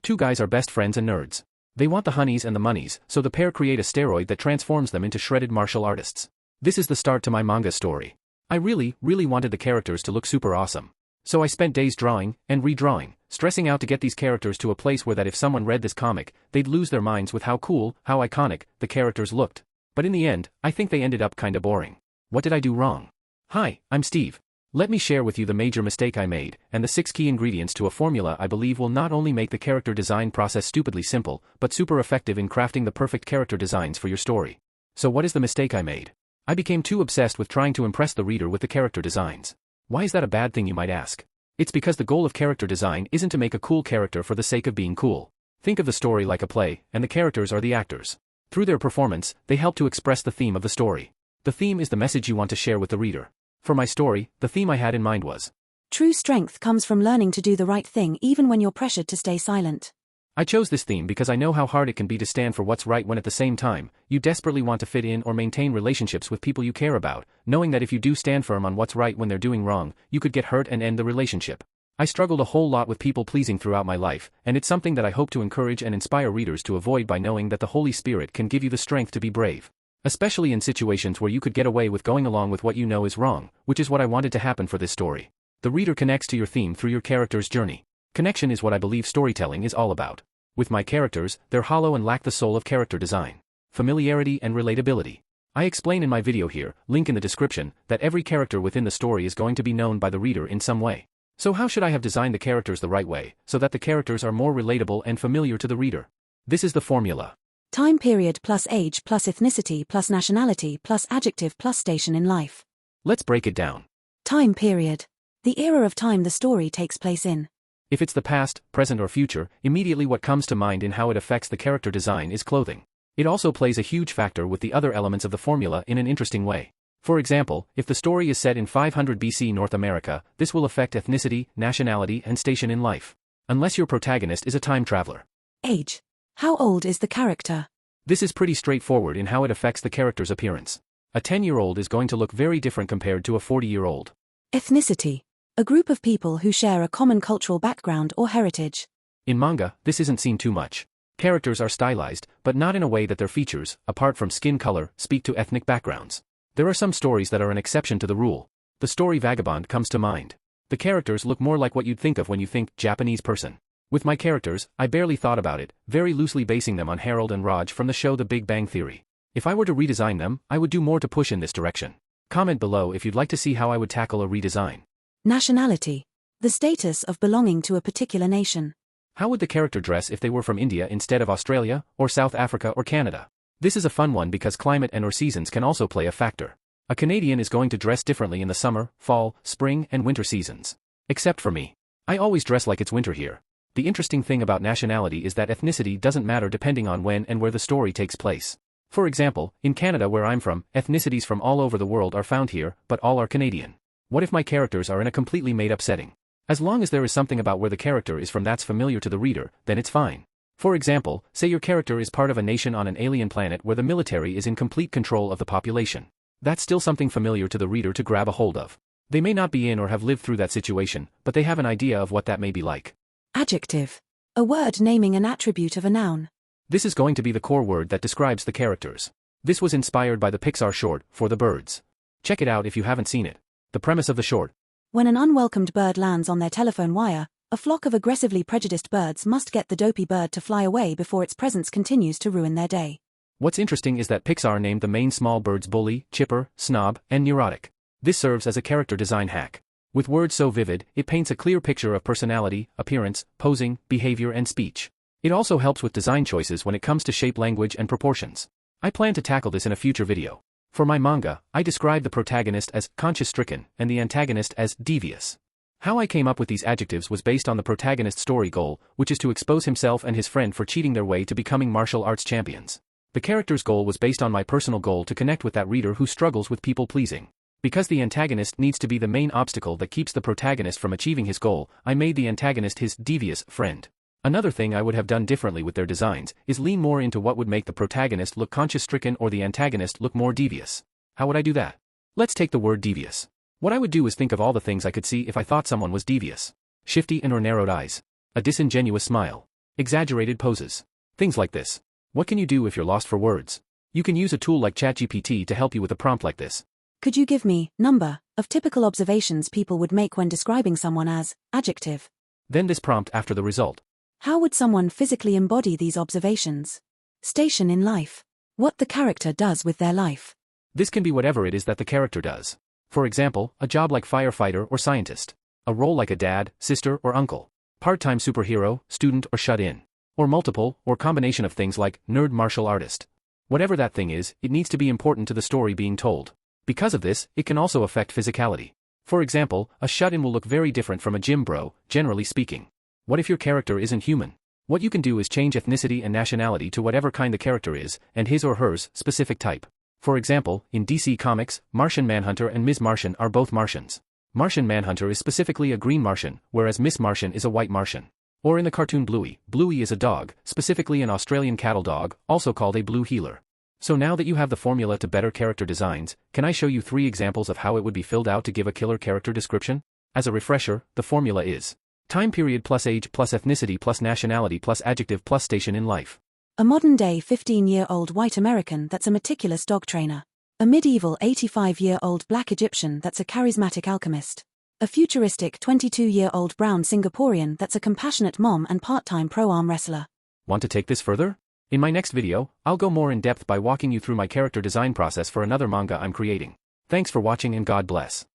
Two guys are best friends and nerds. They want the honeys and the monies, so the pair create a steroid that transforms them into shredded martial artists. This is the start to my manga story. I really wanted the characters to look super awesome. So I spent days drawing and redrawing, stressing out to get these characters to a place where that if someone read this comic, they'd lose their minds with how cool, how iconic, the characters looked. But in the end, I think they ended up kinda boring. What did I do wrong? Hi, I'm Steve. Let me share with you the major mistake I made, and the 6 key ingredients to a formula I believe will not only make the character design process stupidly simple, but super effective in crafting the perfect character designs for your story. So what is the mistake I made? I became too obsessed with trying to impress the reader with the character designs. Why is that a bad thing, you might ask? It's because the goal of character design isn't to make a cool character for the sake of being cool. Think of the story like a play, and the characters are the actors. Through their performance, they help to express the theme of the story. The theme is the message you want to share with the reader. For my story, the theme I had in mind was, true strength comes from learning to do the right thing even when you're pressured to stay silent. I chose this theme because I know how hard it can be to stand for what's right when at the same time, you desperately want to fit in or maintain relationships with people you care about, knowing that if you do stand firm on what's right when they're doing wrong, you could get hurt and end the relationship. I struggled a whole lot with people pleasing throughout my life, and it's something that I hope to encourage and inspire readers to avoid by knowing that the Holy Spirit can give you the strength to be brave. Especially in situations where you could get away with going along with what you know is wrong, which is what I wanted to happen for this story. The reader connects to your theme through your character's journey. Connection is what I believe storytelling is all about. With my characters, they're hollow and lack the soul of character design. Familiarity and relatability. I explain in my video here, link in the description, that every character within the story is going to be known by the reader in some way. So how should I have designed the characters the right way, so that the characters are more relatable and familiar to the reader? This is the formula. Time period plus age plus ethnicity plus nationality plus adjective plus station in life. Let's break it down. Time period. The era of time the story takes place in. If it's the past, present or future, immediately what comes to mind in how it affects the character design is clothing. It also plays a huge factor with the other elements of the formula in an interesting way. For example, if the story is set in 500 BC North America, this will affect ethnicity, nationality and station in life. Unless your protagonist is a time traveler. Age. How old is the character? This is pretty straightforward in how it affects the character's appearance. A 10-year-old is going to look very different compared to a 40-year-old. Ethnicity. A group of people who share a common cultural background or heritage. In manga, this isn't seen too much. Characters are stylized, but not in a way that their features, apart from skin color, speak to ethnic backgrounds. There are some stories that are an exception to the rule. The story Vagabond comes to mind. The characters look more like what you'd think of when you think Japanese person. With my characters, I barely thought about it, very loosely basing them on Harold and Raj from the show The Big Bang Theory. If I were to redesign them, I would do more to push in this direction. Comment below if you'd like to see how I would tackle a redesign. Nationality. The status of belonging to a particular nation. How would the character dress if they were from India instead of Australia, or South Africa or Canada? This is a fun one because climate and/or seasons can also play a factor. A Canadian is going to dress differently in the summer, fall, spring and winter seasons. Except for me. I always dress like it's winter here. The interesting thing about nationality is that ethnicity doesn't matter depending on when and where the story takes place. For example, in Canada where I'm from, ethnicities from all over the world are found here, but all are Canadian. What if my characters are in a completely made-up setting? As long as there is something about where the character is from that's familiar to the reader, then it's fine. For example, say your character is part of a nation on an alien planet where the military is in complete control of the population. That's still something familiar to the reader to grab a hold of. They may not be in or have lived through that situation, but they have an idea of what that may be like. Adjective. A word naming an attribute of a noun. This is going to be the core word that describes the characters. This was inspired by the Pixar short, For the Birds. Check it out if you haven't seen it. The premise of the short. When an unwelcomed bird lands on their telephone wire, a flock of aggressively prejudiced birds must get the dopey bird to fly away before its presence continues to ruin their day. What's interesting is that Pixar named the main small birds bully, chipper, snob, and neurotic. This serves as a character design hack. With words so vivid, it paints a clear picture of personality, appearance, posing, behavior and speech. It also helps with design choices when it comes to shape, language and proportions. I plan to tackle this in a future video. For my manga, I describe the protagonist as conscience-stricken and the antagonist as devious. How I came up with these adjectives was based on the protagonist's story goal, which is to expose himself and his friend for cheating their way to becoming martial arts champions. The character's goal was based on my personal goal to connect with that reader who struggles with people-pleasing. Because the antagonist needs to be the main obstacle that keeps the protagonist from achieving his goal, I made the antagonist his devious friend. Another thing I would have done differently with their designs is lean more into what would make the protagonist look conscience-stricken or the antagonist look more devious. How would I do that? Let's take the word devious. What I would do is think of all the things I could see if I thought someone was devious. Shifty and or narrowed eyes. A disingenuous smile. exaggerated poses. Things like this. What can you do if you're lost for words? You can use a tool like ChatGPT to help you with a prompt like this. Could you give me number of typical observations people would make when describing someone as adjective? Then this prompt after the result. How would someone physically embody these observations? Station in life. What the character does with their life. This can be whatever it is that the character does. For example, a job like firefighter or scientist. A role like a dad, sister, or uncle. Part-time superhero, student, or shut-in. Or multiple, or combination of things like nerd martial artist. Whatever that thing is, it needs to be important to the story being told. Because of this, it can also affect physicality. For example, a shut-in will look very different from a gym bro, generally speaking. What if your character isn't human? What you can do is change ethnicity and nationality to whatever kind the character is, and his or hers specific type. For example, in DC Comics, Martian Manhunter and Ms. Martian are both Martians. Martian Manhunter is specifically a green Martian, whereas Miss Martian is a white Martian. Or in the cartoon Bluey, Bluey is a dog, specifically an Australian cattle dog, also called a blue heeler. So now that you have the formula to better character designs, can I show you 3 examples of how it would be filled out to give a killer character description? As a refresher, the formula is time period plus age plus ethnicity plus nationality plus adjective plus station in life. A modern-day 15-year-old white American that's a meticulous dog trainer. A medieval 85-year-old black Egyptian that's a charismatic alchemist. A futuristic 22-year-old brown Singaporean that's a compassionate mom and part-time pro-arm wrestler. Want to take this further? In my next video, I'll go more in depth by walking you through my character design process for another manga I'm creating. Thanks for watching and God bless.